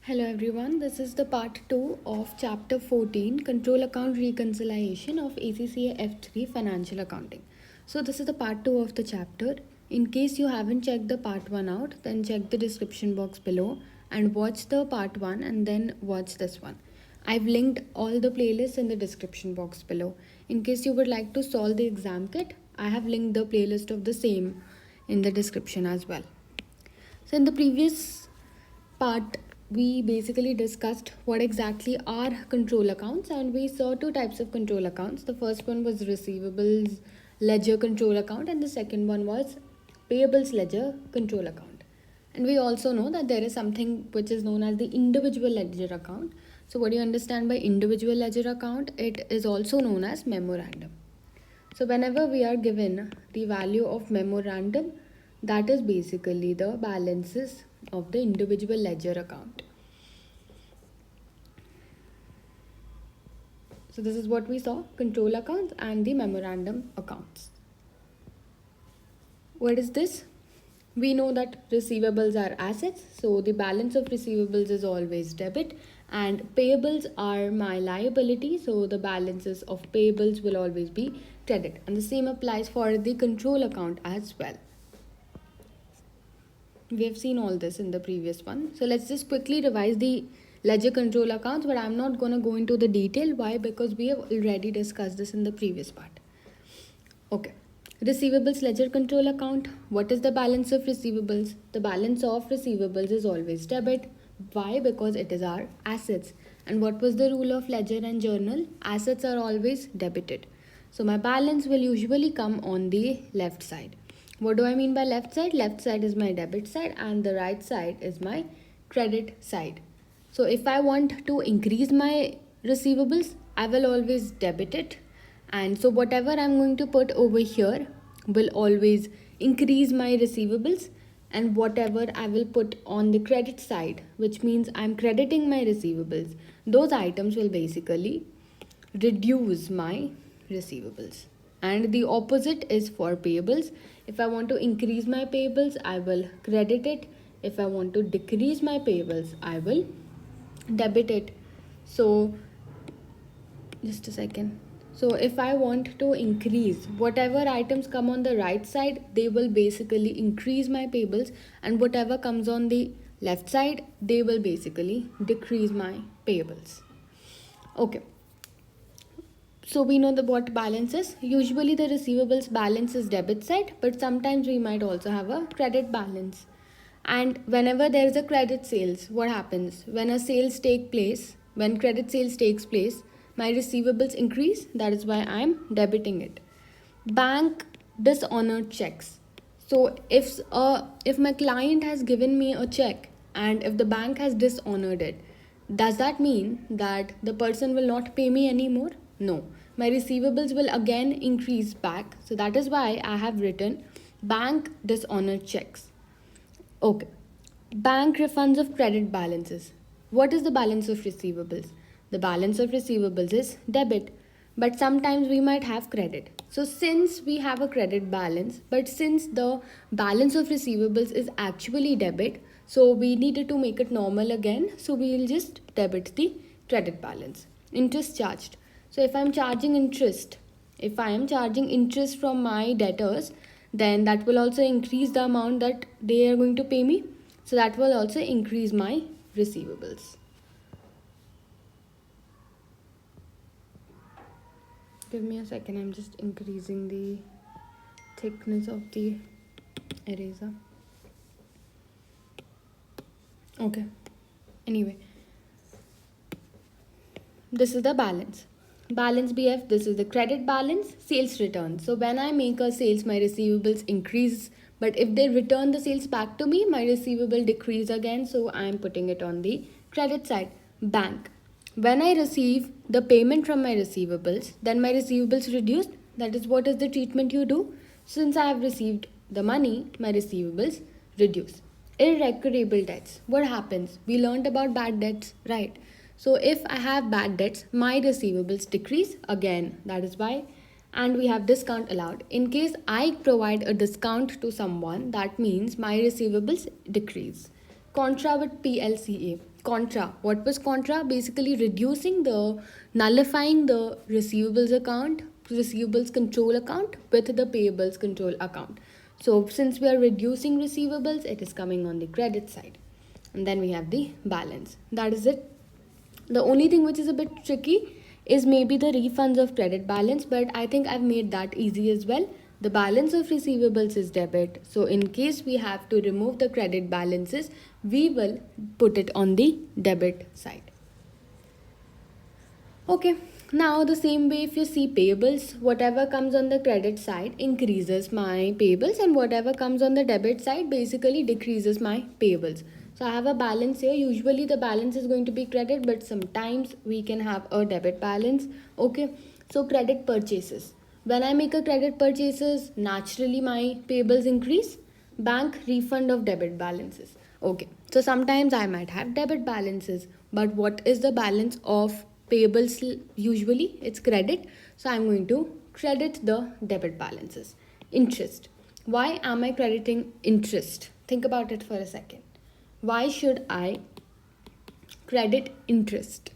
Hello everyone, this is the part 2 of chapter 14 Control Account Reconciliation of ACCA F3 Financial Accounting. So this is the part 2 of the chapter. In case you haven't checked the part 1 out, then check the description box below and watch the part 1 and then watch this one. I've linked all the playlists in the description box below. In case you would like to solve the exam kit, I have linked the playlist of the same in the description as well. So in the previous part, we basically discussed what exactly are control accounts, and we saw two types of control accounts. The first one was receivables ledger control account, and the second one was payables ledger control account. And we also know that there is something which is known as the individual ledger account. So what do you understand by individual ledger account? It is also known as memorandum. So whenever we are given the value of memorandum, that is basically the balances of the individual ledger account. So this is what we saw, control accounts and the memorandum accounts. What is this? We know that receivables are assets, so the balance of receivables is always debit, and payables are my liability, so the balances of payables will always be credit, and the same applies for the control account as well. We have seen all this in the previous one. So let's just quickly revise the ledger control accounts, but I'm not going to go into the detail. Why? Because we have already discussed this in the previous part. Okay. Receivables ledger control account. What is the balance of receivables? The balance of receivables is always debit. Why? Because it is our assets. And what was the rule of ledger and journal? Assets are always debited. So my balance will usually come on the left side. What do I mean by left side? Left side is my debit side and the right side is my credit side. So if I want to increase my receivables, I will always debit it. And so whatever I'm going to put over here will always increase my receivables, and whatever I will put on the credit side, which means I'm crediting my receivables, those items will basically reduce my receivables. And the opposite is for payables. If I want to increase my payables, I will credit it. If I want to decrease my payables, I will debit it. So just a second. So if I want to increase whatever items come on the right side, they will basically increase my payables, and whatever comes on the left side, they will basically decrease my payables. Okay. So we know what balance is. Usually the receivables balance is debit side, but sometimes we might also have a credit balance. And whenever there is a credit sales, what happens? When credit sales takes place, my receivables increase. That is why I'm debiting it. Bank dishonored checks. So if my client has given me a check and if the bank has dishonored it, does that mean that the person will not pay me anymore? No. My receivables will again increase back. So that is why I have written bank dishonored checks. Okay. Bank refunds of credit balances. What is the balance of receivables? The balance of receivables is debit, but sometimes we might have credit. So since we have a credit balance, but since the balance of receivables is actually debit, so we needed to make it normal again. So we will just debit the credit balance. Interest charged. So if I am charging interest from my debtors, then that will also increase the amount that they are going to pay me. So that will also increase my receivables. Give me a second, I'm just increasing the thickness of the eraser. Okay. Anyway, this is the balance. Balance BF, this is the credit balance, sales return. So when I make a sales, my receivables increase, but if they return the sales back to me, my receivable decrease again. So I am putting it on the credit side. Bank. When I receive the payment from my receivables, then my receivables reduced. That is what is the treatment you do. Since I have received the money, my receivables reduce. Irrecoverable debts. What happens? We learned about bad debts, right? So if I have bad debts, my receivables decrease again. That is why. And we have discount allowed. In case I provide a discount to someone, that means my receivables decrease. Contra with PLCA. contra. What was contra? Basically nullifying the receivables control account with the payables control account. So since we are reducing receivables, it is coming on the credit side. And then we have the balance. That is it. The only thing which is a bit tricky is maybe the refunds of credit balance, but I think I've made that easy as well. The balance of receivables is debit. So in case we have to remove the credit balances, we will put it on the debit side. Okay, now the same way if you see payables, whatever comes on the credit side increases my payables, and whatever comes on the debit side basically decreases my payables. So I have a balance here. Usually the balance is going to be credit, but sometimes we can have a debit balance. Okay, so credit purchases. When I make a credit purchases, naturally my payables increase. Bank refund of debit balances. Okay, so sometimes I might have debit balances, but what is the balance of payables? Usually it's credit, so I'm going to credit the debit balances. Interest. Why am I crediting interest? Think about it for a second. Why should I credit interest?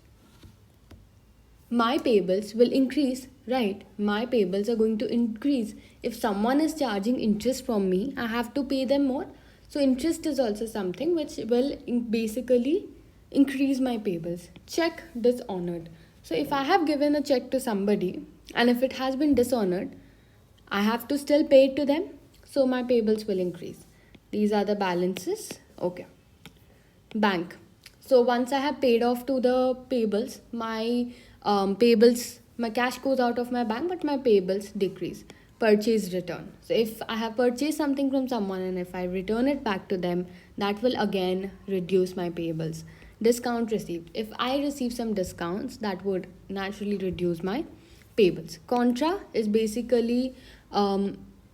My payables will increase, right? My payables are going to increase. If someone is charging interest from me, I have to pay them more. So interest is also something which will basically increase my payables. Check dishonored. So if I have given a check to somebody and if it has been dishonored, I have to still pay it to them. So my payables will increase. These are the balances. Okay. Bank. So once I have paid off to the payables, my cash goes out of my bank, but my payables decrease. Purchase return. So if I have purchased something from someone and if I return it back to them, that will again reduce my payables. Discount received. If I receive some discounts, that would naturally reduce my payables. Contra is basically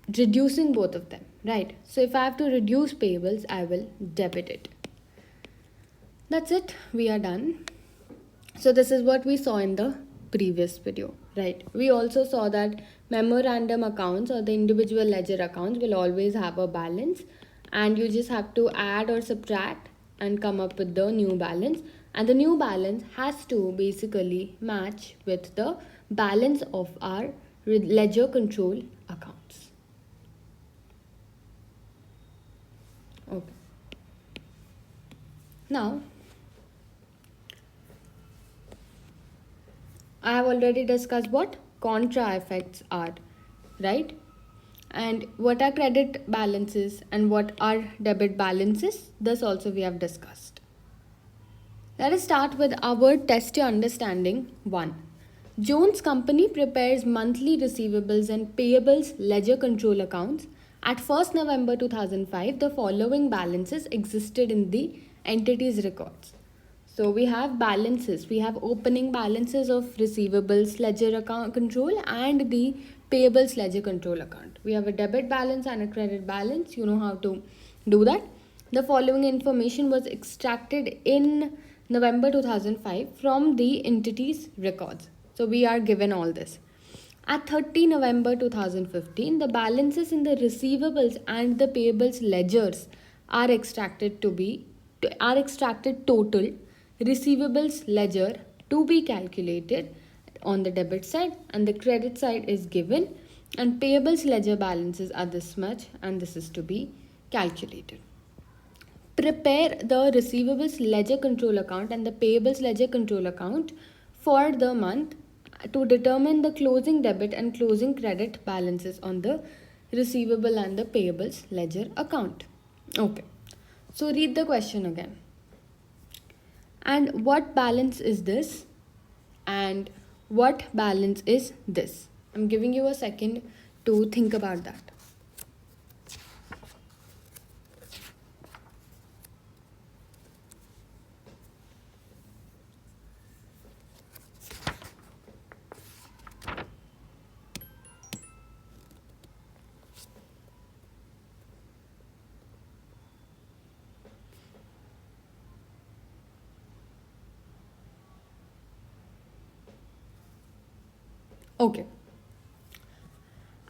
reducing both of them, right? So if I have to reduce payables, I will debit it. That's it, we are done. So this is what we saw in the previous video, right? We also saw that memorandum accounts or the individual ledger accounts will always have a balance, and you just have to add or subtract and come up with the new balance, and the new balance has to basically match with the balance of our ledger control accounts. Okay. Now I have already discussed what contra effects are, right? And what are credit balances and what are debit balances? This also we have discussed. Let us start with our test your understanding 1. Jones Company prepares monthly receivables and payables ledger control accounts. At 1st November 2005, the following balances existed in the entity's records. So we have balances. We have opening balances of receivables ledger account control and the payables ledger control account. We have a debit balance and a credit balance. You know how to do that. The following information was extracted in November 2005 from the entity's records. So we are given all this. At 30 November 2015, the balances in the receivables and the payables ledgers are extracted total receivables ledger to be calculated on the debit side, and the credit side is given, and payables ledger balances are this much and this is to be calculated. Prepare the receivables ledger control account and the payables ledger control account for the month to determine the closing debit and closing credit balances on the receivable and the payables ledger account. Okay, so read the question again. And what balance is this? And what balance is this? I'm giving you a second to think about that. Okay.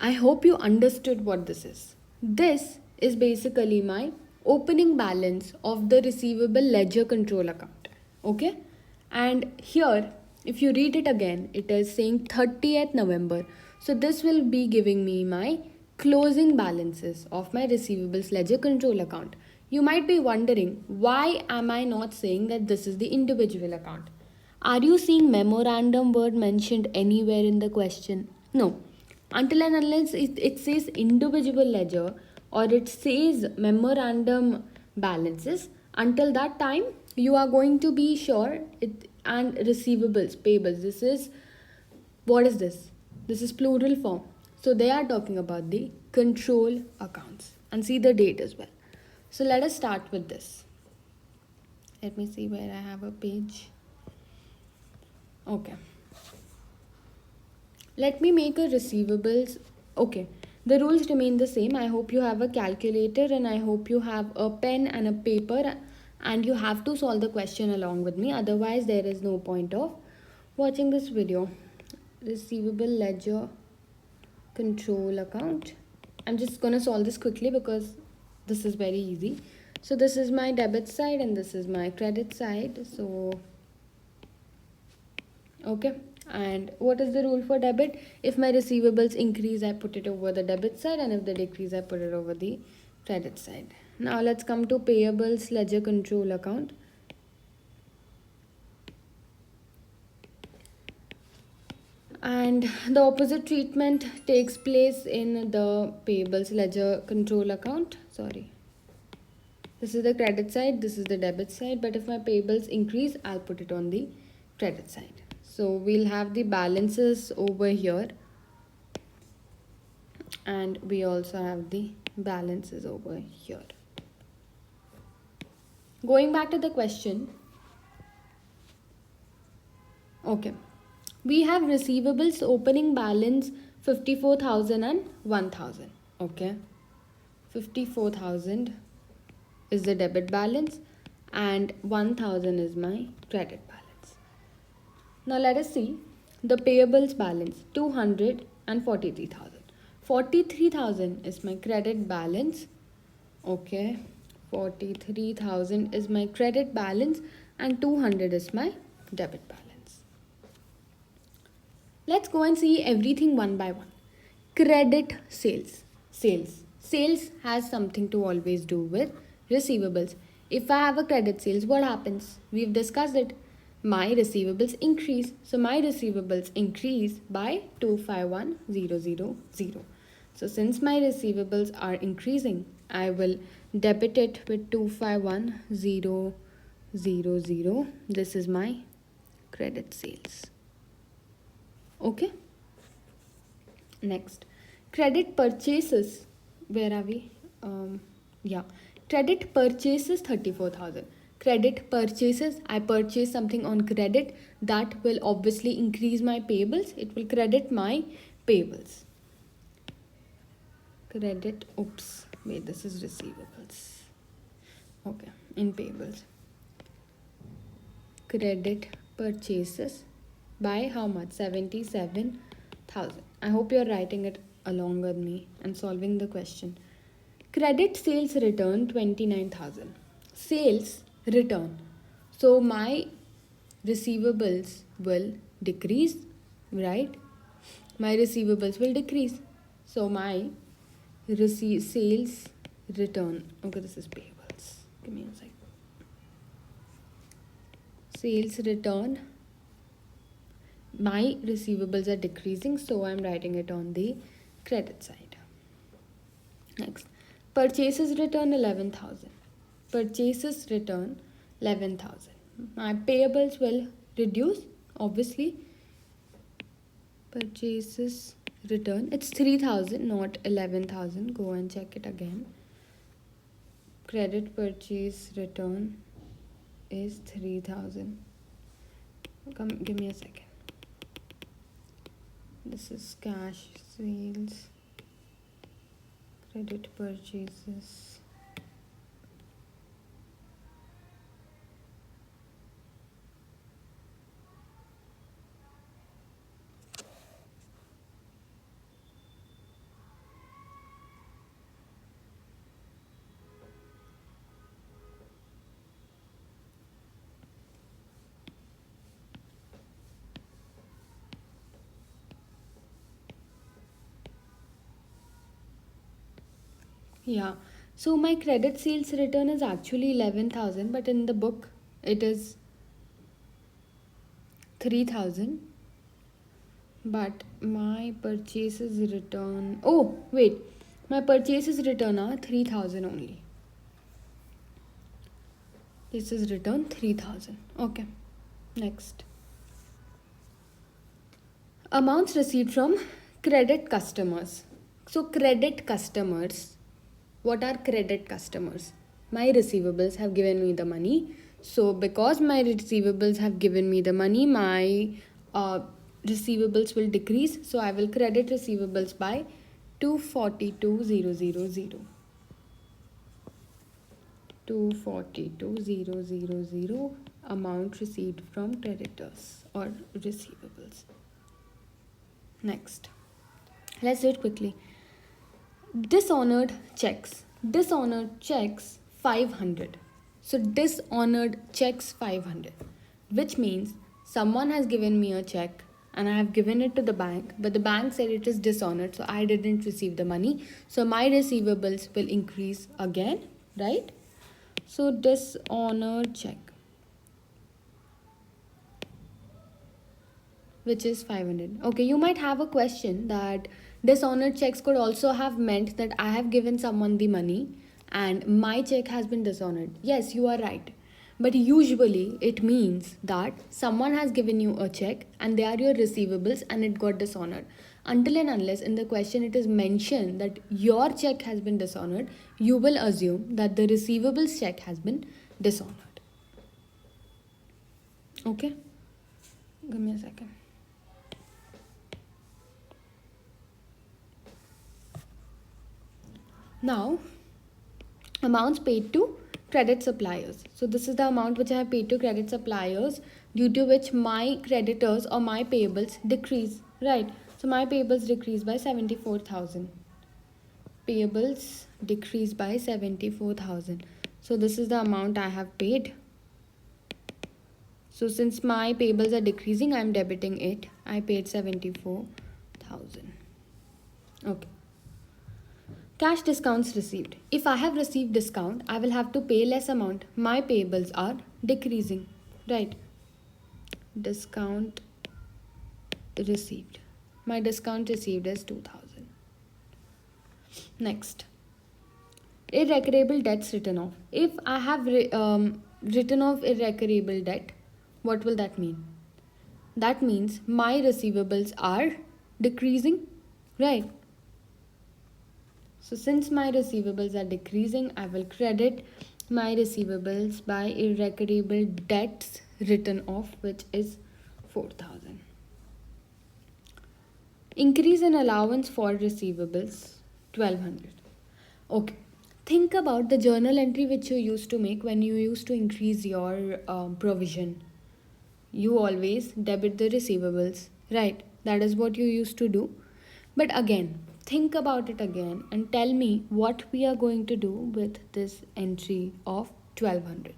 I hope you understood what this is. This is basically my opening balance of the receivable ledger control account. Okay, and here if you read it again, it is saying 30th November. So this will be giving me my closing balances of my receivables ledger control account. You might be wondering, why am I not saying that this is the individual account? Are you seeing memorandum word mentioned anywhere in the question? No. Until and unless it says individual ledger or it says memorandum balances, until that time you are going to be sure it. And receivables, payables, this is, what is this? This is plural form. So they are talking about the control accounts, and see the date as well. So let us start with this. Let me see where I have a page. Okay, let me make a receivables. Okay, the rules remain the same. I hope you have a calculator and I hope you have a pen and a paper, and you have to solve the question along with me, otherwise there is no point of watching this video. Receivable ledger control account. I'm just gonna solve this quickly because this is very easy. So this is my debit side and this is my credit side. So okay, and what is the rule for debit? If my receivables increase, I put it over the debit side, and if they decrease, I put it over the credit side. Now let's come to payables ledger control account. And the opposite treatment takes place in the payables ledger control account. Sorry, this is the credit side, this is the debit side, but if my payables increase, I'll put it on the credit side. So we'll have the balances over here, and we also have the balances over here. Going back to the question, okay, we have receivables opening balance 54,000 and 1,000. Okay, 54,000 is the debit balance and 1,000 is my credit balance. Now let us see the payables balance, 243,000. 43,000 is my credit balance. Okay, 43,000 is my credit balance and 200 is my debit balance. Let's go and see everything one by one. Credit sales. Sales has something to always do with receivables. If I have a credit sales, what happens? We've discussed it. My receivables increase. So my receivables increase by 251,000. So since my receivables are increasing, I will debit it with 251,000. This is my credit sales. Okay. Next, credit purchases. Where are we? Yeah, credit purchases 34,000. Credit purchases, I purchase something on credit, that will obviously increase my payables. It will credit my payables. Credit, oops, wait, this is receivables. Okay, in payables. Credit purchases by how much? 77,000. I hope you're writing it along with me and solving the question. Credit sales return 29,000. Sales return. So my receivables will decrease, right? My receivables will decrease. So my sales return. Okay, this is payables. Give me a second. Sales return, my receivables are decreasing, so I'm writing it on the credit side. Next, purchases return 11,000. Purchases return 11,000. My payables will reduce, obviously. Purchases return, it's 3,000, not 11,000. Go and check it again. Credit purchase return is 3,000. Give me a second. This is cash sales, credit purchases. Yeah. So my credit sales return is actually 11,000, but in the book it is 3,000. But my purchases return. Oh, wait. My purchases return are 3,000 only. This is return 3,000. Okay. Next. Amounts received from credit customers. So, credit customers. What are credit customers? My receivables have given me the money. So, because my receivables have given me the money, my receivables will decrease. So, I will credit receivables by 242,000. 242,000 amount received from creditors or receivables. Next, let's do it quickly. Dishonored checks. Dishonored checks 500. So dishonored checks 500, which means someone has given me a check and I have given it to the bank, but the bank said it is dishonored, so I didn't receive the money. So my receivables will increase again, right? So dishonored check, which is 500. Okay, you might have a question that dishonored checks could also have meant that I have given someone the money and my check has been dishonored. Yes, you are right. But usually it means that someone has given you a check and they are your receivables and it got dishonored. Until and unless in the question it is mentioned that your check has been dishonored, you will assume that the receivables check has been dishonored. Okay? Give me a second. Now, amounts paid to credit suppliers. So this is the amount which I have paid to credit suppliers, due to which my creditors or my payables decrease, right? So my payables decrease by 74,000. Payables decrease by 74,000. So this is the amount I have paid. So since my payables are decreasing, I am debiting it. I paid 74,000. Okay. Cash discounts received. If I have received discount, I will have to pay less amount. My payables are decreasing, right? Discount received. My discount received is 2,000. Next, irrecoverable debts written off. If I have written off irrecoverable debt, what will that mean? That means my receivables are decreasing, right? So since my receivables are decreasing, I will credit my receivables by irrecoverable debts written off, which is 4,000. Increase in allowance for receivables 1,200. Okay. Think about the journal entry which you used to make when you used to increase your provision. You always debit the receivables, right? That is what you used to do. But again, think about it again and tell me what we are going to do with this entry of 1,200.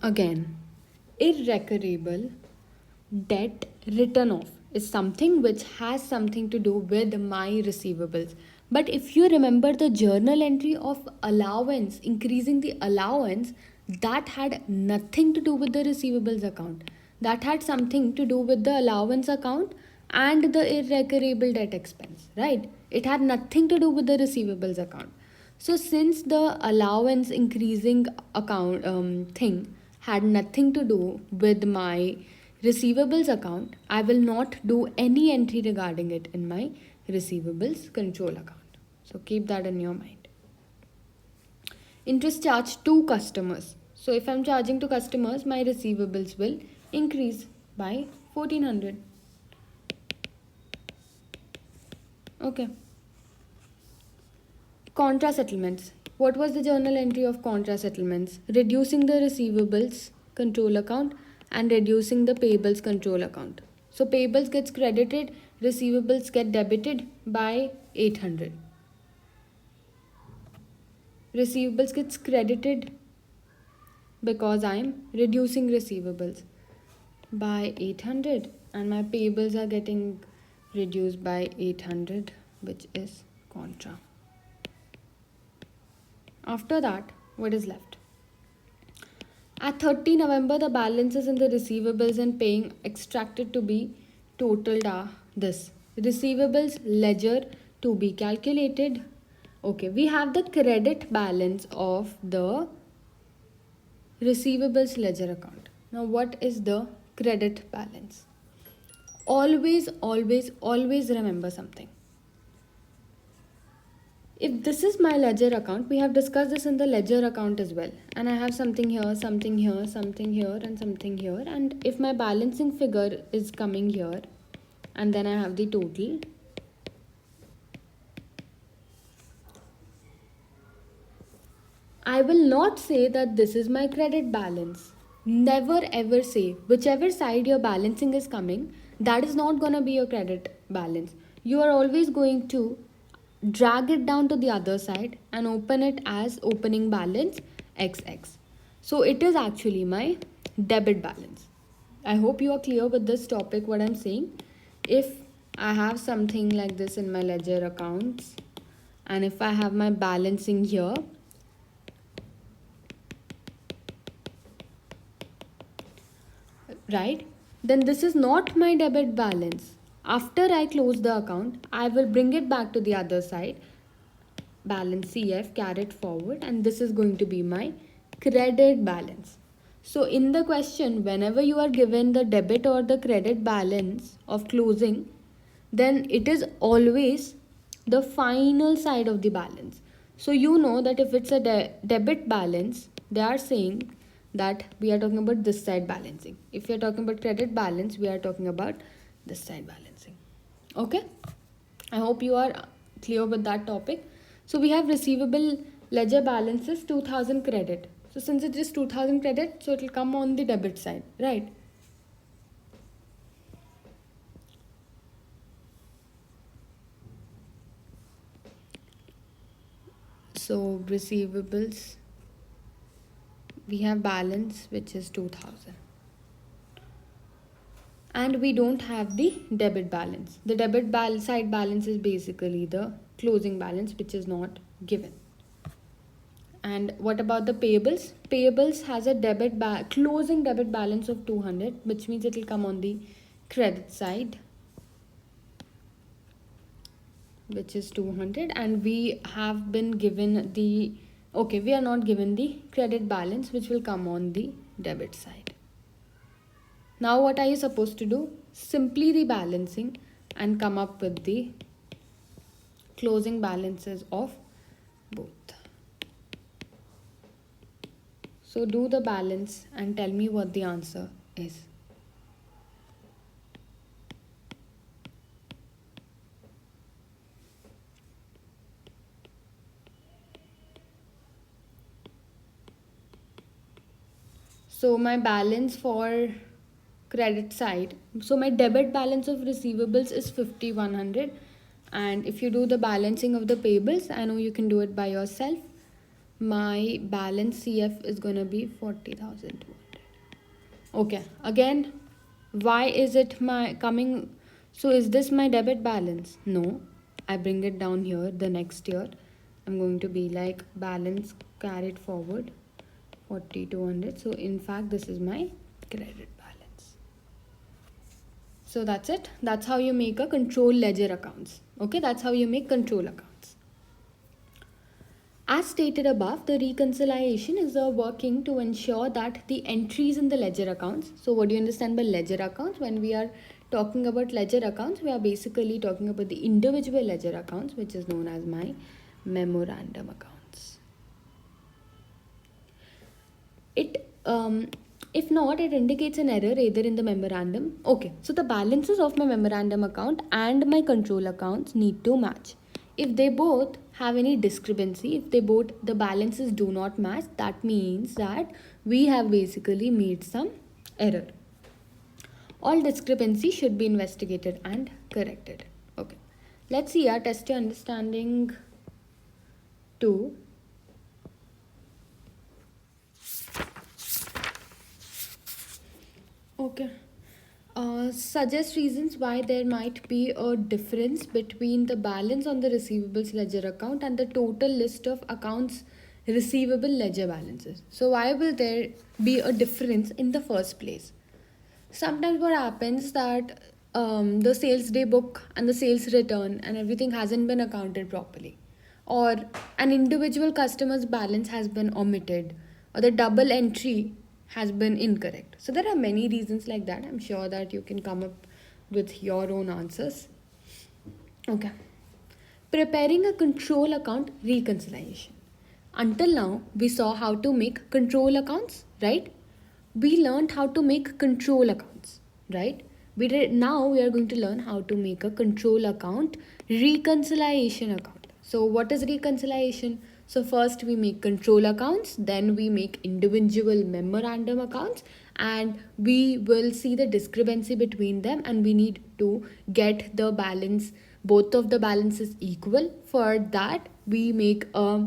Again, irrecoverable debt written off is something which has something to do with my receivables. But if you remember the journal entry of allowance, increasing the allowance, that had nothing to do with the receivables account. That had something to do with the allowance account and the irrecoverable debt expense, right? It had nothing to do with the receivables account. So since the allowance increasing account thing had nothing to do with my receivables account, I will not do any entry regarding it in my receivables control account. So keep that in your mind. Interest charged to customers. So if I'm charging to customers, my receivables will increase by 1,400. Okay. Contra settlements. What was the journal entry of contra settlements? Reducing the receivables control account and reducing the payables control account. So payables gets credited, receivables get debited by 800. receivables gets credited because I'm reducing receivables by 800 and my payables are getting reduced by 800, which is contra. After that, what is left? At 30 November, the balances in the receivables and paying extracted to be totaled are this. Receivables ledger to be calculated. Okay, we have the credit balance of the receivables ledger account. Now, what is the credit balance? Always, always, always remember something. If this is my ledger account, we have discussed this in the ledger account as well. And I have something here, something here, something here, and something here. And if my balancing figure is coming here, and then I have the total, I will not say that this is my credit balance. Never ever say, whichever side your balancing is coming, that is not going to be your credit balance. You are always going to drag it down to the other side and open it as opening balance XX. So it is actually my debit balance. I hope you are clear with this topic, what I'm saying. If I have something like this in my ledger accounts, and if I have my balancing here, right, then this is not my debit balance. After I close the account, I will bring it back to the other side, balance CF, carry it forward, and this is going to be my credit balance. So in the question, whenever you are given the debit or the credit balance of closing, then it is always the final side of the balance. So you know that if it's a debit balance, they are saying that we are talking about this side balancing. If you are talking about credit balance, we are talking about this side balancing. Okay, I hope you are clear with that topic. So we have receivable ledger balances 2000 credit. So since it is 2000 credit, so it will come on the debit side, right? So receivables, we have balance which is 2000. And we don't have the debit balance. The debit side balance is basically the closing balance, which is not given. And what about the payables? Payables has a closing debit balance of 200, which means it will come on the credit side, which is 200. And we have been given the, okay, we are not given the credit balance, which will come on the debit side. Now what are you supposed to do? Simply rebalancing and come up with the closing balances of both. So do the balance and tell me what the answer is. So my balance for credit side, so my debit balance of receivables is 5100, and if you do the balancing of the payables, I know you can do it by yourself, my balance CF is going to be 40,200. Okay, again, why is it my coming? So is this my debit balance? No, I bring it down here. The next year I'm going to be like balance carried forward 40,200. So in fact this is my credit balance. So that's it. That's how you make a control ledger accounts. Okay, that's how you make control accounts. As stated above, the reconciliation is a working to ensure that the entries in the ledger accounts. So what do you understand by ledger accounts? When we are talking about ledger accounts, we are basically talking about the individual ledger accounts, which is known as my memorandum accounts. If not, it indicates an error either in the memorandum. Okay, so the balances of my memorandum account and my control accounts need to match. If they both have any discrepancy, if the balances do not match, that means that we have basically made some error. All discrepancy should be investigated and corrected. Okay, let's see, test your understanding 2. Okay. Suggest reasons why there might be a difference between the balance on the receivables ledger account and the total list of accounts receivable ledger balances. So, why will there be a difference in the first place? Sometimes what happens that the sales day book and the sales return and everything hasn't been accounted properly, or an individual customer's balance has been omitted, or the double entry has been incorrect. So there are many reasons like that. I'm sure that you can come up with your own answers. Okay. Preparing a control account reconciliation. Until now, we saw how to make control accounts, right? We learned how to make control accounts, right? Now we are going to learn how to make a control account reconciliation account. So what is reconciliation? So first we make control accounts, then we make individual memorandum accounts, and we will see the discrepancy between them, and we need to get the balance, both of the balances equal. For that we make a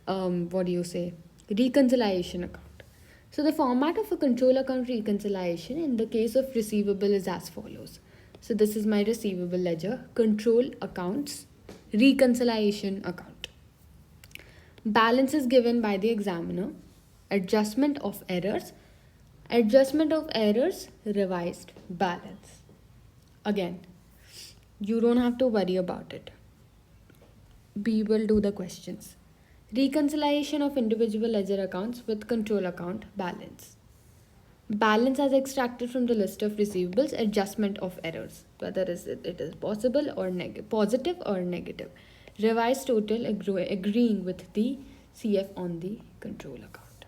reconciliation account. So the format of a control account reconciliation in the case of receivable is as follows. So this is my receivable ledger, control accounts, reconciliation account. Balance is given by the examiner, adjustment of errors, revised balance. Again, you don't have to worry about it. We will do the questions. Reconciliation of individual ledger accounts with control account balance. Balance as extracted from the list of receivables, adjustment of errors, whether it is possible or positive or negative. Revised total agreeing with the CF on the control account.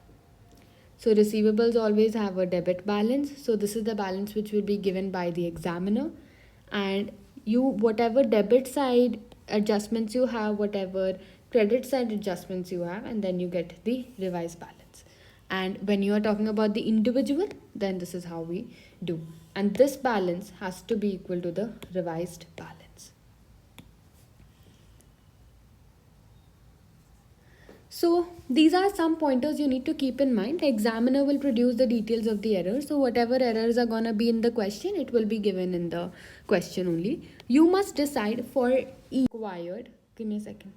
So receivables always have a debit balance. So this is the balance which will be given by the examiner, and you, whatever debit side adjustments you have, whatever credit side adjustments you have, and then you get the revised balance. And when you are talking about the individual, then this is how we do, and this balance has to be equal to the revised balance. So these are some pointers you need to keep in mind. The examiner will produce the details of the errors. So whatever errors are gonna be in the question, it will be given in the question only. You must decide for each required. Give me a second.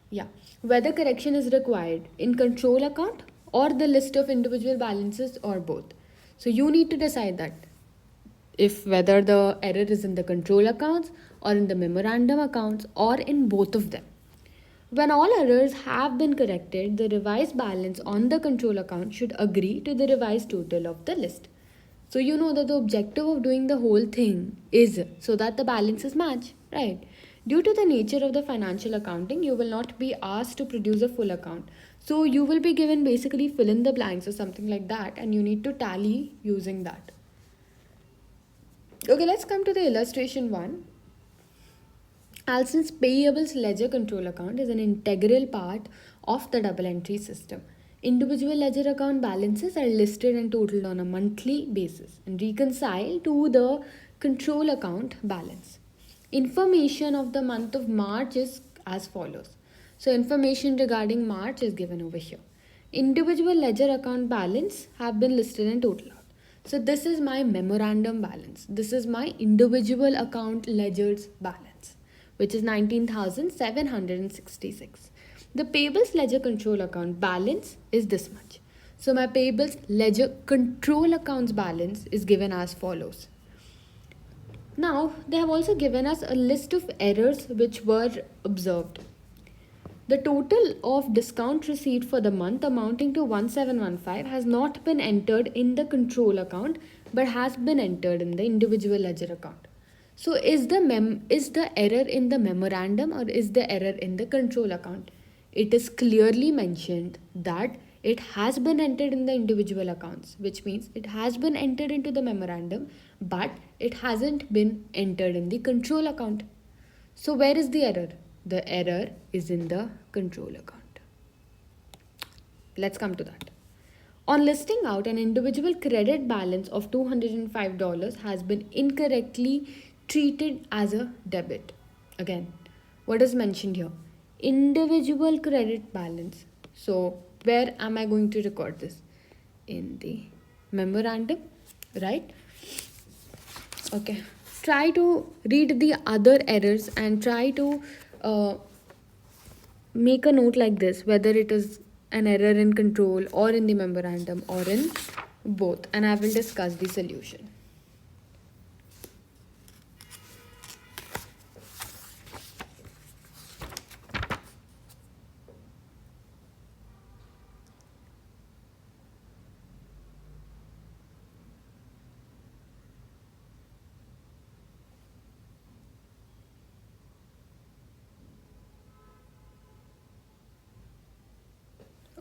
Yeah, whether correction is required in control account or the list of individual balances or both. So you need to decide that if whether the error is in the control accounts or in the memorandum accounts or in both of them. When all errors have been corrected, the revised balance on the control account should agree to the revised total of the list. So you know that the objective of doing the whole thing is so that the balances match, right? Due to the nature of the financial accounting, you will not be asked to produce a full account. So you will be given basically fill in the blanks or something like that, and you need to tally using that. Okay, let's come to the illustration one. Alson's Payables Ledger control account is an integral part of the double entry system. Individual ledger account balances are listed and totaled on a monthly basis and reconciled to the control account balance. Information of the month of March is as follows. So information regarding March is given over here. Individual ledger account balance have been listed and totaled out. So this is my memorandum balance. This is my individual account ledger's balance, which is 19,766. The payables ledger control account balance is this much. So my payables ledger control accounts balance is given as follows. Now they have also given us a list of errors which were observed. The total of discount received for the month amounting to 1715 has not been entered in the control account but has been entered in the individual ledger account. So is the error in the memorandum or is the error in the control account? It is clearly mentioned that it has been entered in the individual accounts, which means it has been entered into the memorandum, but it hasn't been entered in the control account. So where is the error? The error is in the control account. Let's come to that. On listing out, an individual credit balance of $205 has been incorrectly treated as a debit. Again, what is mentioned here? Individual credit balance. So where am I going to record this? In the memorandum. right? Okay, try to read the other errors and try to make a note like this, whether it is an error in control or in the memorandum or in both, and I will discuss the solution.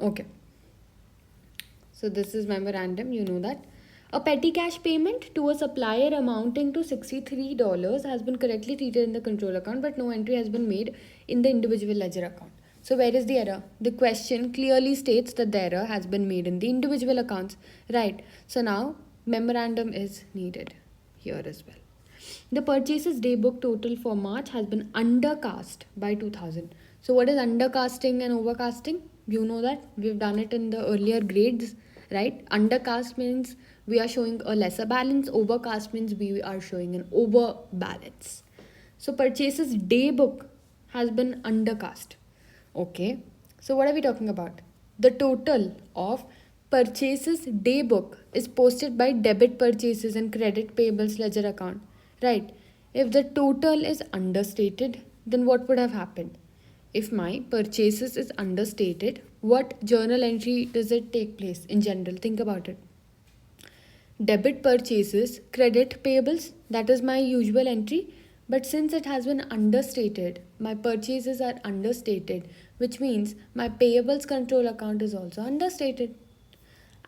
Okay, so this is memorandum, you know that. A petty cash payment to a supplier amounting to $63 has been correctly treated in the control account, but no entry has been made in the individual ledger account. So where is the error? The question clearly states that the error has been made in the individual accounts, right? So now memorandum is needed here as well. The purchases day book total for March has been undercast by 2000. So what is undercasting and overcasting? You know that we've done it in the earlier grades, right? Undercast means we are showing a lesser balance, overcast means we are showing an over balance. So purchases day book has been undercast. Okay, so what are we talking about? The total of purchases day book is posted by debit purchases and credit payables ledger account, right? If the total is understated, then what would have happened? If my purchases is understated, what journal entry does it take place in general? Think about it. Debit purchases, credit payables, that is my usual entry. But since it has been understated, my purchases are understated, which means my payables control account is also understated.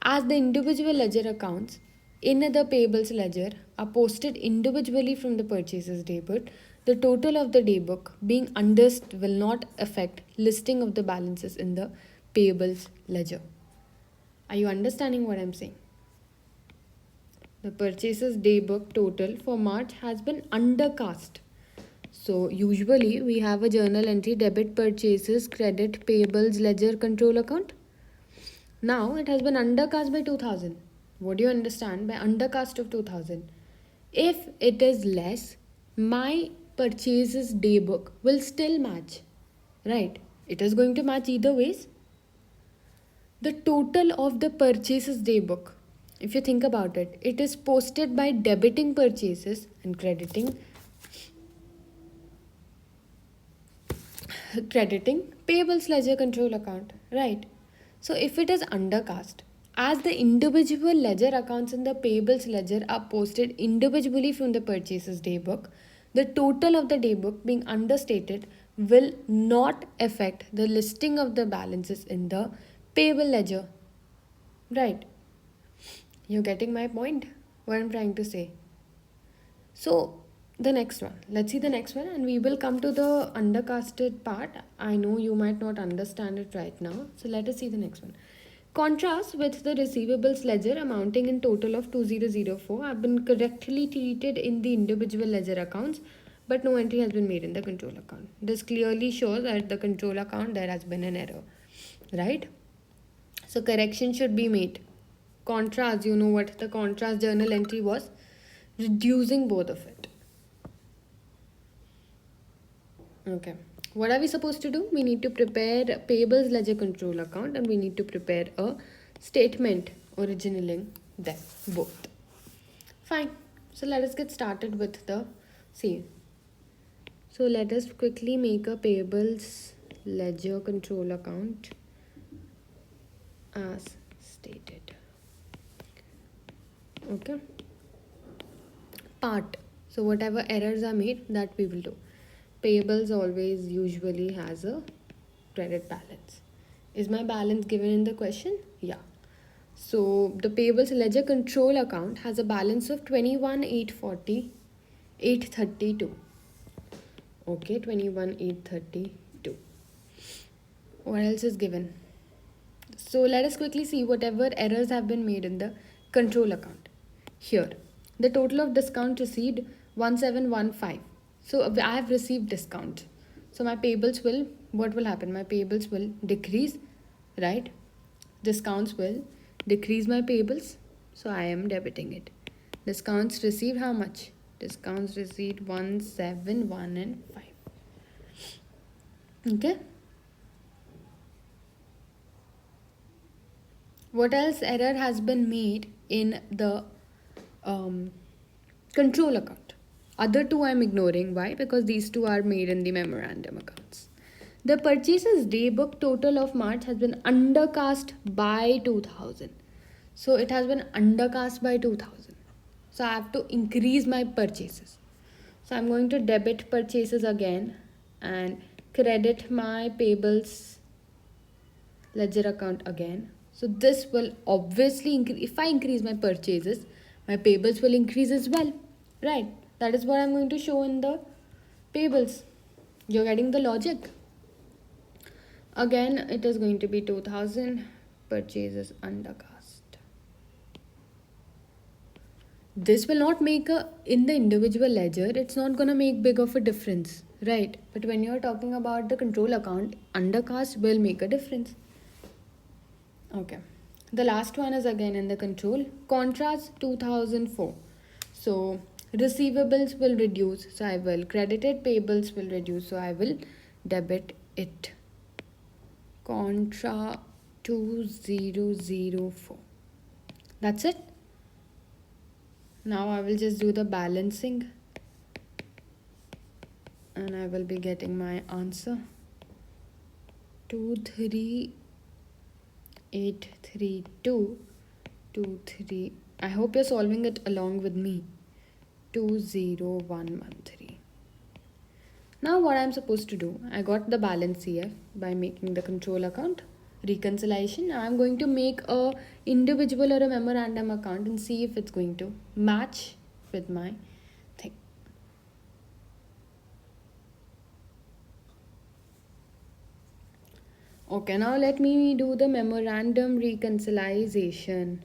As the individual ledger accounts in the payables ledger are posted individually from the purchases debit, the total of the day book being understated will not affect listing of the balances in the payables ledger. Are you understanding what I'm saying? The purchases day book total for March has been undercast. So usually we have a journal entry debit purchases, credit, payables, ledger control account. Now it has been undercast by 2000. What do you understand by undercast of 2000? If it is less, my purchases day book will still match. Right? It is going to match either ways. The total of the purchases day book, if you think about it, it is posted by debiting purchases and crediting payables ledger control account, right? So if it is undercast, as the individual ledger accounts in the payables ledger are posted individually from the purchases day book, the total of the day book being understated will not affect the listing of the balances in the payable ledger, right? You're getting my point? What I'm trying to say. So the next one, let's see the next one, and we will come to the undercasted part. I know you might not understand it right now, so let us see the next one. Contrast with the receivables ledger amounting in total of 2004 have been correctly treated in the individual ledger accounts, but no entry has been made in the control account. This clearly shows that the control account there has been an error, right? So correction should be made. Contrast, you know what the contrast journal entry was? Reducing both of it. Okay. What are we supposed to do? We need to prepare payables ledger control account and we need to prepare a statement originaling them both. Fine. So let us get started with the same. So let us quickly make a payables ledger control account as stated. Okay. Part. So whatever errors are made, that we will do. Payables always usually has a credit balance. Is my balance given in the question? Yeah. So the payables ledger control account has a balance of 21,840, 832. Okay, 21,832. What else is given? So let us quickly see whatever errors have been made in the control account. Here, the total of discount received 1715. So I have received discount. So my payables will, what will happen? My payables will decrease, right? Discounts will decrease my payables. So I am debiting it. Discounts received how much? Discounts received 1, 7, 1 and 5. Okay. What else error has been made in the control account? Other two I'm ignoring. Why? Because these two are made in the memorandum accounts. The purchases day book total of March has been undercast by 2000. So it has been undercast by 2000. So I have to increase my purchases. So I'm going to debit purchases again and credit my payables ledger account again. So this will obviously increase. If I increase my purchases, my payables will increase as well, right? That is what I'm going to show in the payables. You're getting the logic. Again, it is going to be 2000 purchases undercast. This will not make in the individual ledger, it's not going to make big of a difference, right? But when you're talking about the control account, undercast will make a difference. Okay, the last one is again in the control. Contrast 2004. So receivables will reduce, so I will credit it. Payables will reduce, so I will debit it. Contra 2004. That's it. Now I will just do the balancing and I will be getting my answer. 2383223. I hope you're solving it along with me. 20113. Now what I'm supposed to do, I got the balance CF by making the control account reconciliation. Now I'm going to make a individual or a memorandum account and see if it's going to match with my thing. Okay, now let me do the memorandum reconciliation.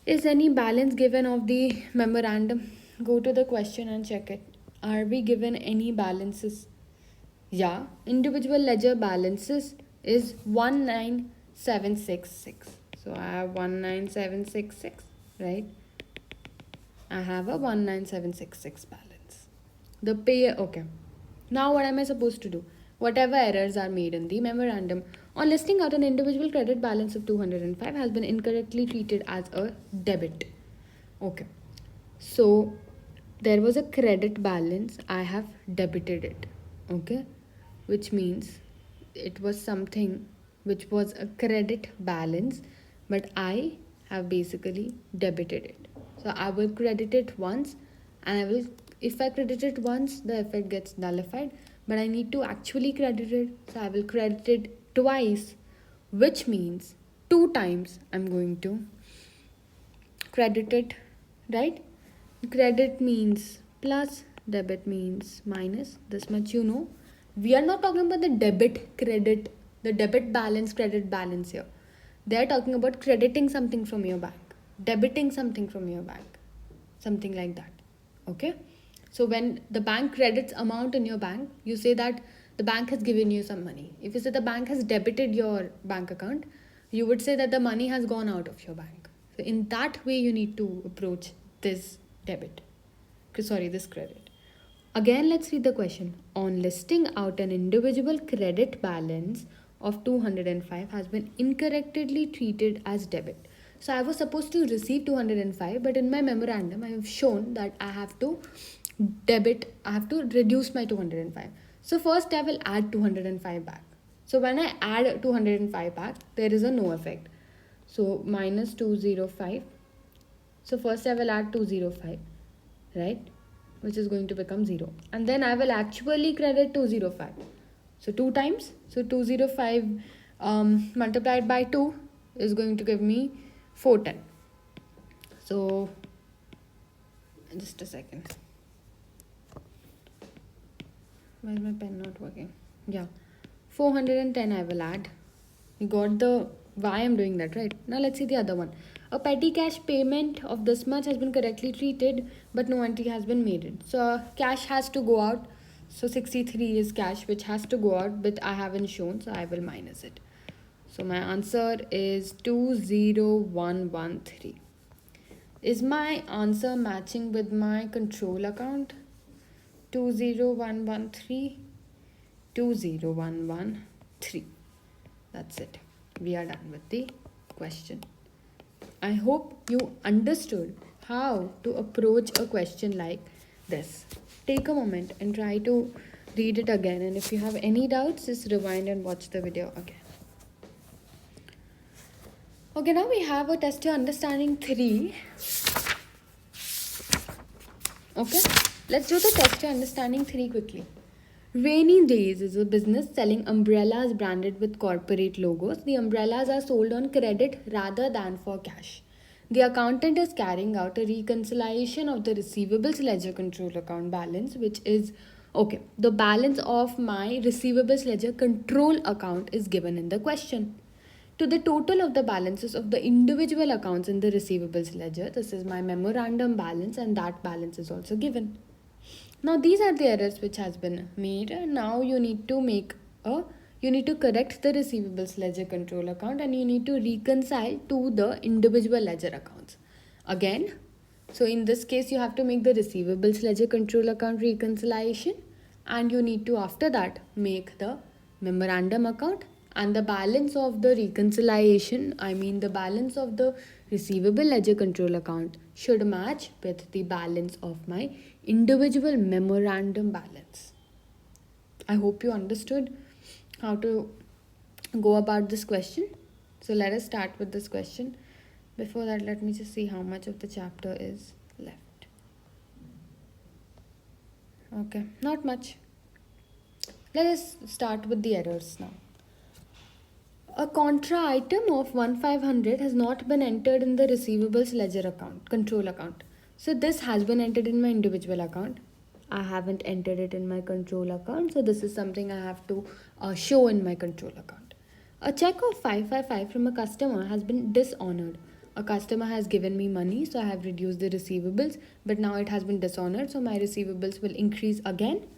Is any balance given of the memorandum? Go to the question and check it. Are we given any balances? Yeah, individual ledger balances is 19766. So I have 19766, right? I have a 19766 balance. The pay, okay. Now what am I supposed to do? Whatever errors are made in the memorandum on listing out an individual credit balance of 205 has been incorrectly treated as a debit. Okay. So there was a credit balance, I have debited it. Okay. Which means it was something which was a credit balance, but I have basically debited it. So I will credit it once and I will, if I credit it once, the effect gets nullified, but I need to actually credit it. So I will credit it twice, which means 2 times I'm going to credit it, right? Credit means plus, debit means minus. This much you know. We are not talking about the debit credit, the debit balance, credit balance here. They are talking about crediting something from your bank, debiting something from your bank, something like that. Okay. So when the bank credits amount in your bank, you say that the bank has given you some money. If you say the bank has debited your bank account, you would say that the money has gone out of your bank. So in that way, you need to approach this debit. Sorry, this credit. Again, let's read the question. On listing out an individual credit balance of 205 has been incorrectly treated as debit. So I was supposed to receive 205, but in my memorandum, I have shown that I have to reduce my 205. So first I will add 205 back. So when I add 205 back, there is a no effect. So minus 205. So first I will add 205, right? Which is going to become 0. And then I will actually credit 205. So 2 times. So 205 multiplied by 2 is going to give me 410. So just a second. Why is my pen not working? Yeah. 410 I will add. You got the why I'm doing that, right? Now let's see the other one. A petty cash payment of this much has been correctly treated, but no entry has been made. So cash has to go out. So 63 is cash which has to go out, but I haven't shown, so I will minus it. So my answer is 20113. Is my answer matching with my control account? 20113, 20113. That's it. We are done with the question. I hope you understood how to approach a question like this. Take a moment and try to read it again, and if you have any doubts, just rewind and watch the video again. Okay, now we have a test your understanding 3. Okay, let's do the test your understanding 3 quickly. Rainy Days is a business selling umbrellas branded with corporate logos. The umbrellas are sold on credit rather than for cash. The accountant is carrying out a reconciliation of the receivables ledger control account balance, which is okay. The balance of my receivables ledger control account is given in the question. To the total of the balances of the individual accounts in the receivables ledger, this is my memorandum balance, and that balance is also given. Now these are the errors which has been made, and now you need to correct the receivables ledger control account, and you need to reconcile to the individual ledger accounts. Again, so in this case you have to make the receivables ledger control account reconciliation, and you need to after that make the memorandum account, and the balance of the reconciliation, the balance of the receivable ledger control account should match with the balance of my individual memorandum balance. I hope you understood how to go about this question. So let us start with this question. Before that, let me just see how much of the chapter is left. Okay, not much. Let us start with the errors now. A contra item of 1500 has not been entered in the receivables ledger account, control account. So this has been entered in my individual account. I haven't entered it in my control account. So this is something I have to show in my control account. A check of 555 from a customer has been dishonored. A customer has given me money, so I have reduced the receivables, but now it has been dishonored, so my receivables will increase again.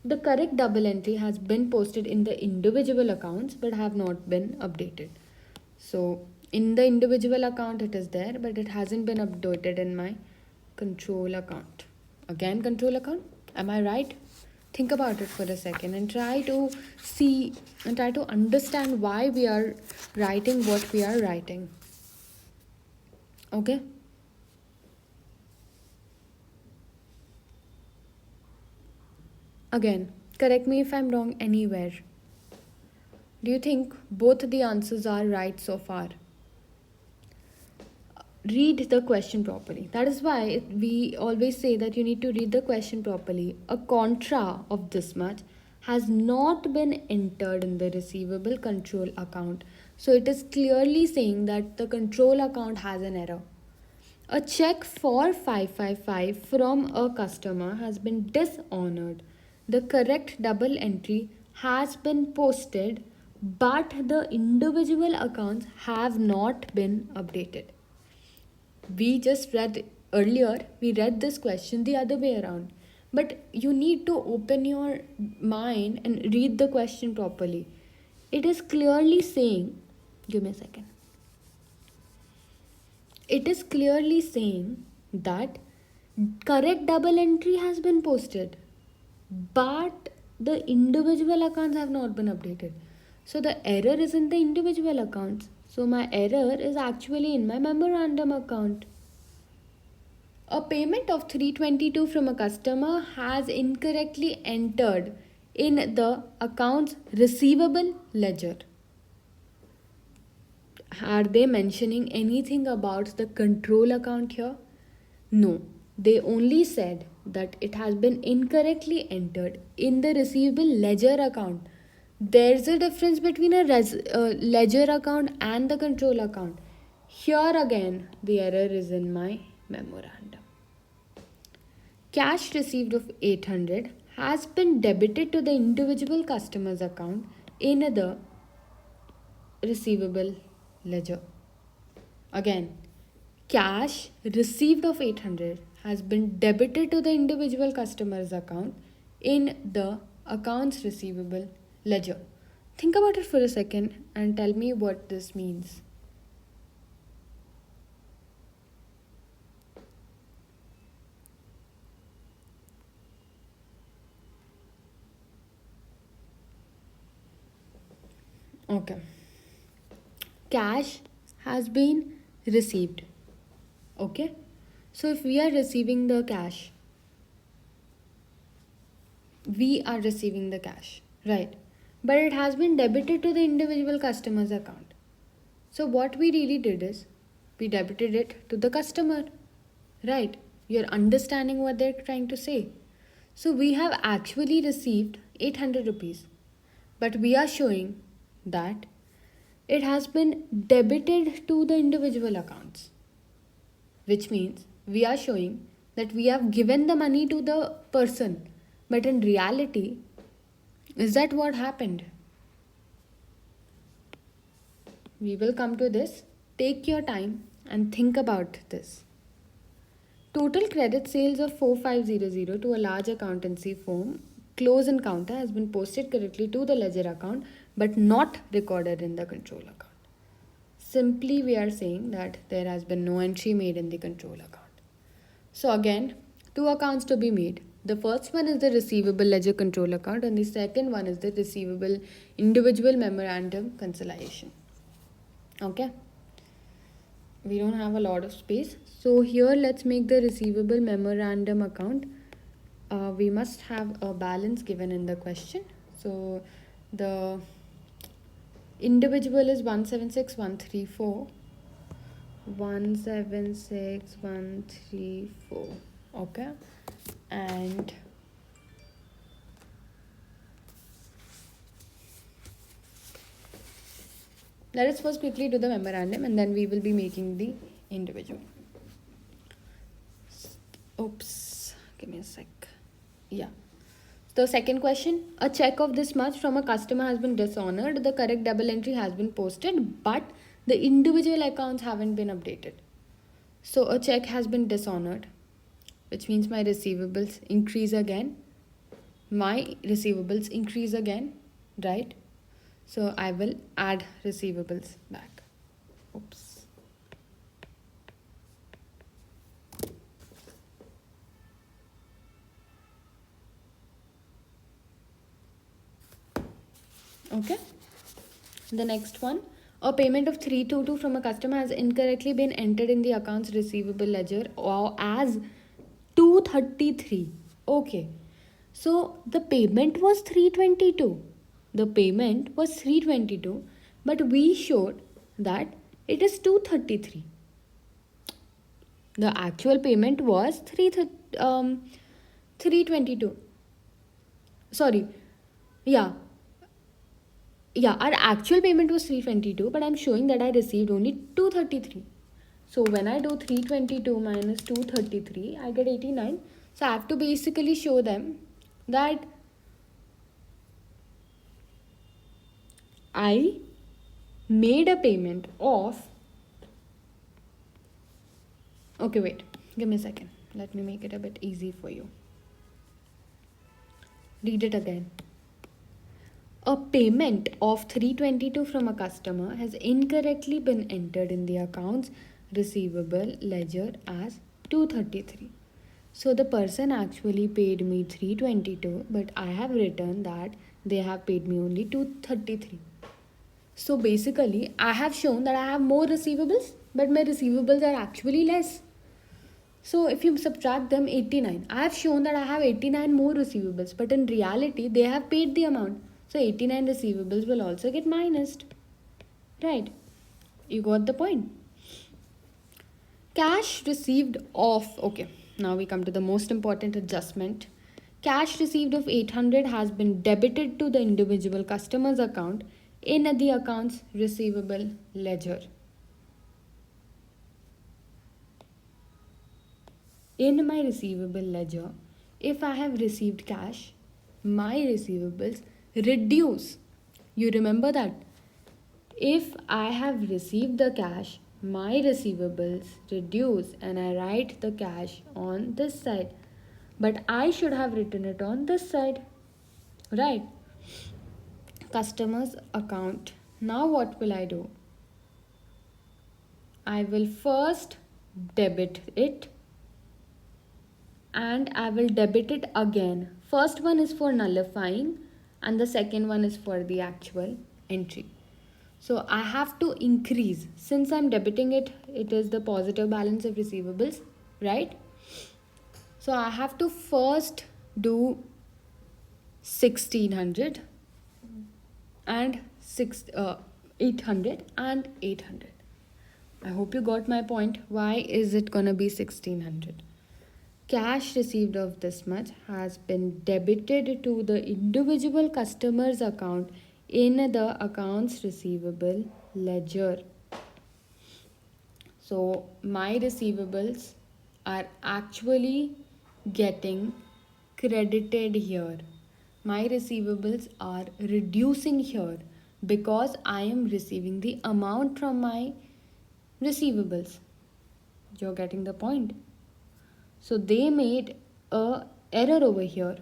The correct double entry has been posted in the individual accounts but have not been updated. So in the individual account it is there, but it hasn't been updated in my control account. Again, control account. Am I right? Think about it for a second and try to see and try to understand why we are writing what we are writing. Okay? Again, correct me if I'm wrong anywhere. Do you think both the answers are right so far? Read the question properly. That is why we always say that you need to read the question properly. A contra of this much has not been entered in the receivable control account. So it is clearly saying that the control account has an error. A check for 555 from a customer has been dishonored. The correct double entry has been posted, but the individual accounts have not been updated. We just read earlier, we read this question the other way around. But you need to open your mind and read the question properly. It is clearly saying, give me a second. It is clearly saying that correct double entry has been posted, but the individual accounts have not been updated. So the error is in the individual accounts. So my error is actually in my memorandum account. A payment of 322 from a customer has incorrectly entered in the account's receivable ledger. Are they mentioning anything about the control account here? No. They only said that it has been incorrectly entered in the receivable ledger account. There's a difference between a ledger account and the control account. Here again, the error is in my memorandum. Cash received of 800 has been debited to the individual customer's account in the receivable ledger. Again, cash received of 800 has been debited to the individual customer's account in the accounts receivable ledger. Think about it for a second and tell me what this means. Okay. Cash has been received. Okay. So if we are receiving the cash, right? But it has been debited to the individual customer's account. So what we really did is we debited it to the customer, right? You're understanding what they're trying to say. So we have actually received 800 rupees, but we are showing that it has been debited to the individual accounts, which means we are showing that we have given the money to the person, but in reality, is that what happened? We will come to this. Take your time and think about this. Total credit sales of 4500 to a large accountancy firm close encounter has been posted correctly to the ledger account but not recorded in the control account. Simply we are saying that there has been no entry made in the control account. So again, two accounts to be made. The first one is the receivable ledger control account and the second one is the receivable individual memorandum conciliation. Okay. We don't have a lot of space. So here let's make the receivable memorandum account. We must have a balance given in the question. So the individual is 176134. 176134. Okay. And let us first quickly do the memorandum and then we will be making the individual. Oops, give me a sec. Yeah. The second question, a check of this much from a customer has been dishonored. The correct double entry has been posted, but the individual accounts haven't been updated. So a check has been dishonored, which means my receivables increase again. Right? So I will add receivables back. Oops. Okay. The next one, a payment of 322 from a customer has incorrectly been entered in the accounts receivable ledger or as 233. Okay. So the payment was 322. But we showed that it is 233. The actual payment was 322. Sorry. Yeah, our actual payment was 322, but I'm showing that I received only 233. So when I do 322 minus 233, I get 89. So I have to basically show them that I made a payment of... Okay, wait. Give me a second. Let me make it a bit easy for you. Read it again. A payment of 322 from a customer has incorrectly been entered in the accounts receivable ledger as 233. So the person actually paid me 322, but I have written that they have paid me only 233. So basically, I have shown that I have more receivables, but my receivables are actually less. So if you subtract them, 89. I have shown that I have 89 more receivables, but in reality, they have paid the amount. So 89 receivables will also get minused. Right? You got the point. Cash received of... Okay, now we come to the most important adjustment. Cash received of 800 has been debited to the individual customer's account in the accounts receivable ledger. In my receivable ledger, if I have received cash, my receivables reduce. You remember that? If I have received the cash, my receivables reduce and I write the cash on this side. But I should have written it on this side. Right? Customer's account. Now what will I do? I will first debit it and I will debit it again. First one is for nullifying and the second one is for the actual entry. So I have to increase. Since I'm debiting it, it is the positive balance of receivables, right? So I have to first do 1600 and 800 and 800. I hope you got my point. Why is it gonna be 1600? Cash received of this much has been debited to the individual customer's account in the accounts receivable ledger. So my receivables are actually getting credited here. My receivables are reducing here because I am receiving the amount from my receivables. You're getting the point. So they made a error over here.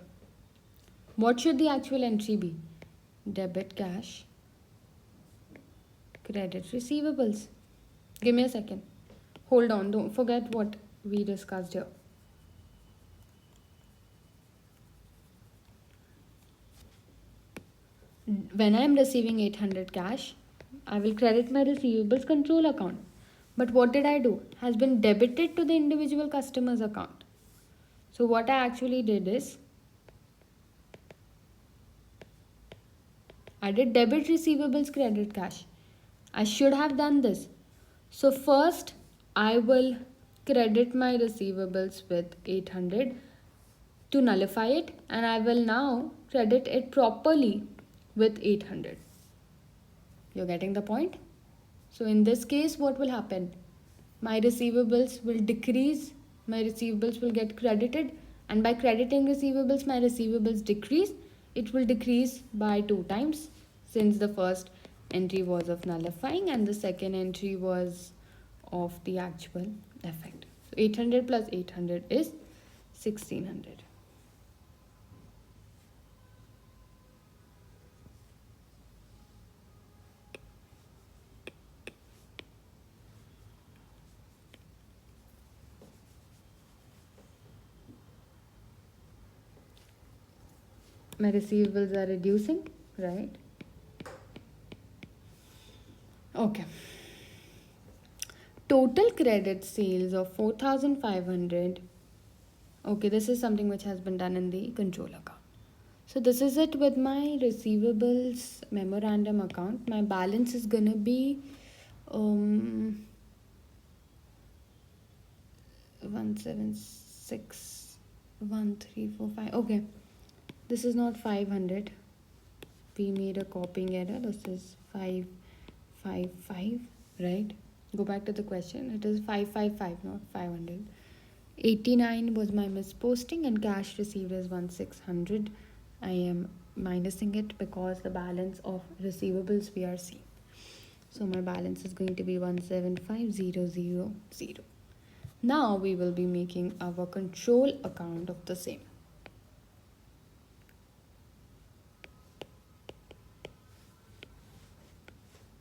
What should the actual entry be? Debit cash, credit receivables. Give me a second. Hold on, don't forget what we discussed here. When I am receiving 800 cash, I will credit my receivables control account. But what did I do? Has been debited to the individual customer's account. So what I actually did is, I did debit receivables credit cash. I should have done this. So first I will credit my receivables with 800 to nullify it, and I will now credit it properly with 800. You're getting the point? So in this case, what will happen? My receivables will decrease, my receivables will get credited, and by crediting receivables, my receivables decrease. It will decrease by 2 times, since the first entry was of nullifying and the second entry was of the actual effect. So 800 plus 800 is 1600. My receivables are reducing, right? Okay. Total credit sales of 4,500. Okay, this is something which has been done in the control account. So this is it with my receivables memorandum account. My balance is gonna be 1761345. Okay, this is not 500. We made a copying error. This is 555, right? Go back to the question. It is 555, not 500. 89 was my misposting, and cash received is 1600. I am minusing it because the balance of receivables we are seeing. So my balance is going to be 175000. Now we will be making our control account of the same.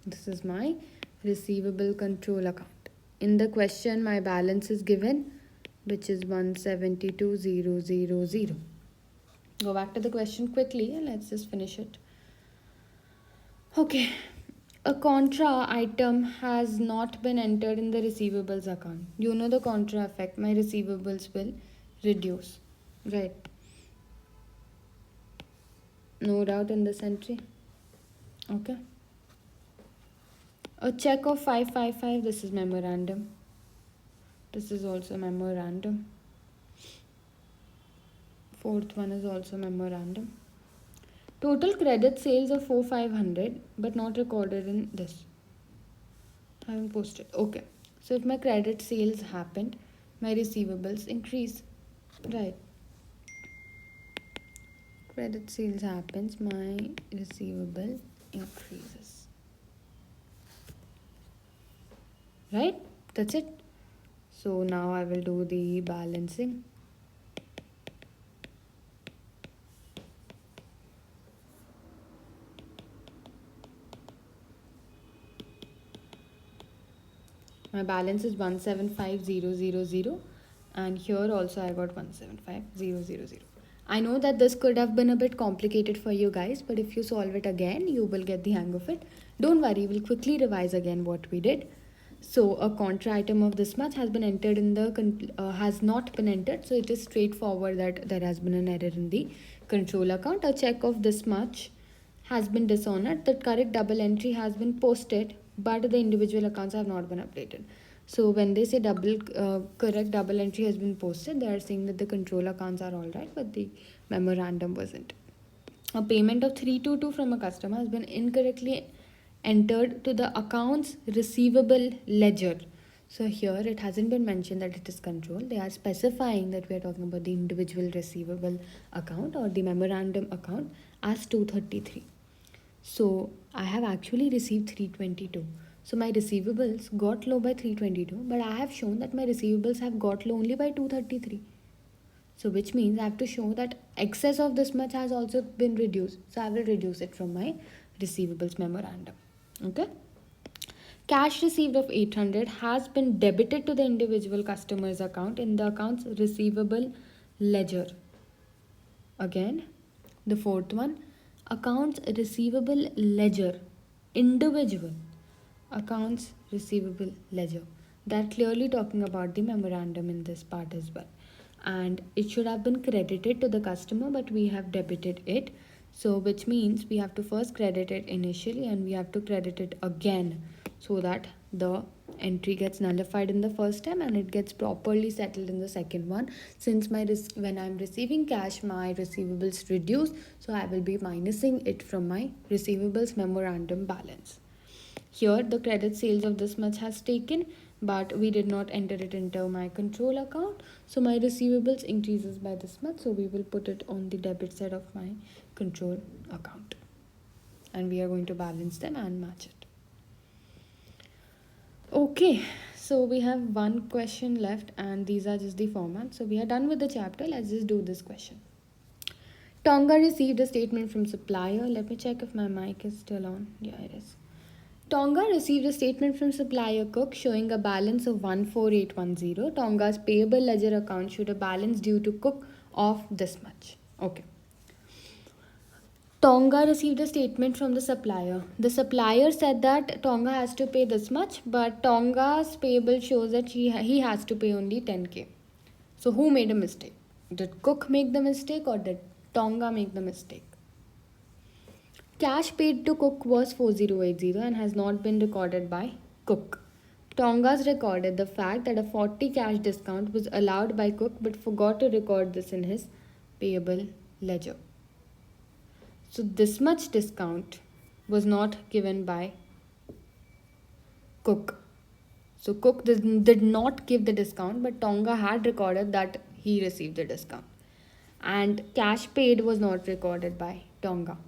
This is my receivable control account. In the question, my balance is given, which is 172000. Go back to the question quickly and let's just finish it. Okay, a contra item has not been entered in the receivables account. You know the contra effect. My receivables will reduce, right? No doubt in this entry. Okay. A check of 555. This is memorandum. This is also memorandum. Fourth one is also memorandum. Total credit sales of 4,500, but not recorded in this. I haven't posted. Okay. So if my credit sales happened, my receivables increase. Right. Credit sales happens, my receivable increases. Right? That's it. So now I will do the balancing. My balance is 175000, and here also I got 175000. I know that this could have been a bit complicated for you guys, but if you solve it again, you will get the hang of it. Don't worry, we'll quickly revise again what we did. So a contra item of this much has been entered in the has not been entered, so it is straightforward that there has been an error in the control account. A check of this much has been dishonored. The correct double entry has been posted, but the individual accounts have not been updated. So when they say correct double entry has been posted, they are saying that the control accounts are all right, but the memorandum wasn't. A payment of 322 from a customer has been incorrectly entered to the accounts receivable ledger. So here it hasn't been mentioned that it is controlled. They are specifying that we are talking about the individual receivable account or the memorandum account as 233. So I have actually received 322. So my receivables got low by 322, but I have shown that my receivables have got low only by 233. So which means I have to show that excess of this much has also been reduced. So I will reduce it from my receivables memorandum. Okay. Cash received of 800 has been debited to the individual customer's account in the account's receivable ledger. Again, the fourth one, accounts receivable ledger, individual accounts receivable ledger. They're clearly talking about the memorandum in this part as well. And it should have been credited to the customer, but we have debited it. So which means we have to first credit it initially and we have to credit it again, so that the entry gets nullified in the first time and it gets properly settled in the second one. Since when I'm receiving cash, my receivables reduce, so I will be minusing it from my receivables memorandum balance. Here the credit sales of this much has taken, but we did not enter it into my control account, so my receivables increases by this much, so we will put it on the debit side of my control account and we are going to balance them and match it. Okay, so we have one question left and these are just the format. So we are done with the chapter. Let's just do this question. Tonga received a statement from supplier. Let me check if my mic is still on. Yeah, it is. Tonga received a statement from supplier Cook showing a balance of 14810. Tonga's payable ledger account showed a balance due to Cook of this much. Okay. Tonga received a statement from the supplier. The supplier said that Tonga has to pay this much, but Tonga's payable shows that he has to pay only 10k. So who made a mistake? Did Cook make the mistake or did Tonga make the mistake? Cash paid to Cook was 4080 and has not been recorded by Cook. Tonga's recorded the fact that a 40 cash discount was allowed by Cook but forgot to record this in his payable ledger. So this much discount was not given by Cook. So Cook did not give the discount, but Tonga had recorded that he received the discount. And cash paid was not recorded by Tonga.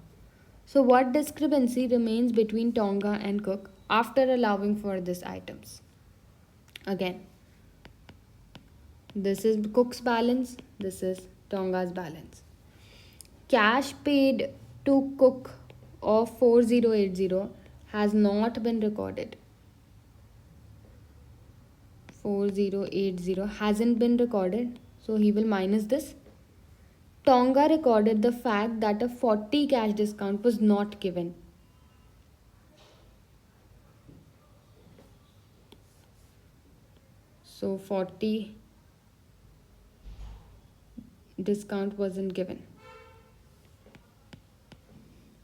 So what discrepancy remains between Tonga and Cook after allowing for these items? Again, this is Cook's balance, this is Tonga's balance. Cash paid to Cook of 4080 has not been recorded. 4080 hasn't been recorded, so he will minus this. Tonga recorded the fact that a 40 cash discount was not given. So 40 discount wasn't given.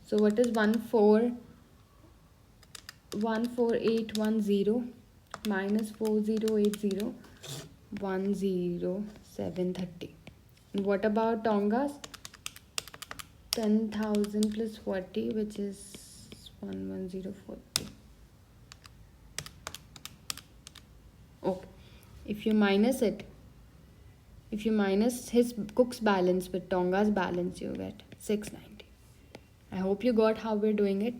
So what is 14810 minus 4080? 10730. What about Tonga's? 10,000 plus 40, which is 11040. Okay. If you minus his Cook's balance with Tonga's balance, you get 690. I hope you got how we're doing it.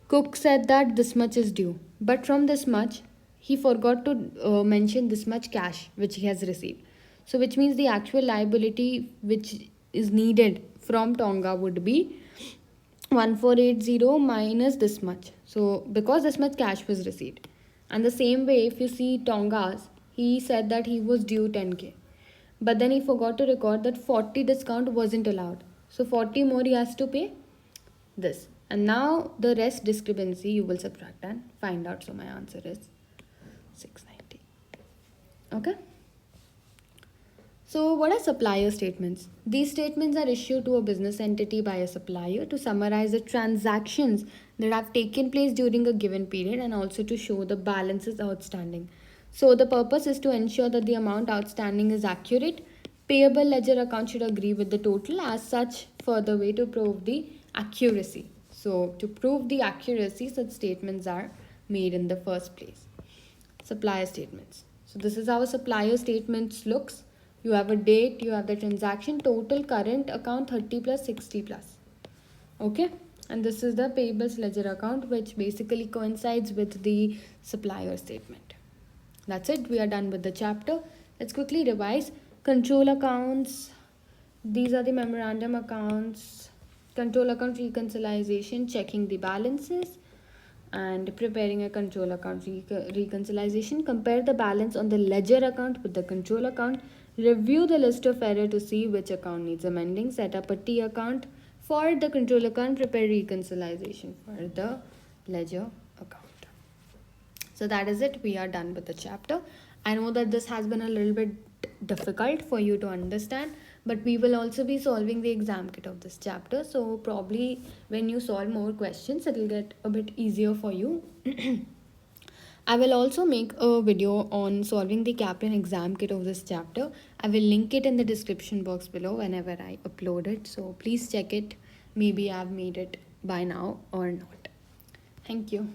Cook said that this much is due, but from this much, he forgot to mention this much cash which he has received. So which means the actual liability which is needed from Tonga would be 1480 minus this much. So because this much cash was received. And the same way, if you see Tonga's, he said that he was due 10k. but then he forgot to record that 40 discount wasn't allowed. So 40 more he has to pay this. And now the rest discrepancy you will subtract and find out. So my answer is 690. Okay. So what are supplier statements? These statements are issued to a business entity by a supplier to summarize the transactions that have taken place during a given period and also to show the balances outstanding. So the purpose is to ensure that the amount outstanding is accurate. Payable ledger account should agree with the total. As such, further way to prove the accuracy. So to prove the accuracy, such statements are made in the first place. Supplier statements. So this is how a supplier statements looks. You have a date, you have the transaction, total current account 30 plus 60 plus. Okay. And this is the payables ledger account, which basically coincides with the supplier statement. That's it. We are done with the chapter. Let's quickly revise. Control accounts. These are the memorandum accounts. Control account reconciliation, checking the balances, and preparing a control account reconciliation. Compare the balance on the ledger account with the control account. Review the list of error to see which account needs amending. Set up a T account for the control account. Prepare reconciliation for the ledger account. So that is it. We are done with the chapter. I know that this has been a little bit difficult for you to understand, but we will also be solving the exam kit of this chapter. So probably when you solve more questions, it will get a bit easier for you. I will also make a video on solving the Kaplan exam kit of this chapter. I will link it in the description box below whenever I upload it. So please check it. Maybe I've made it by now or not. Thank you.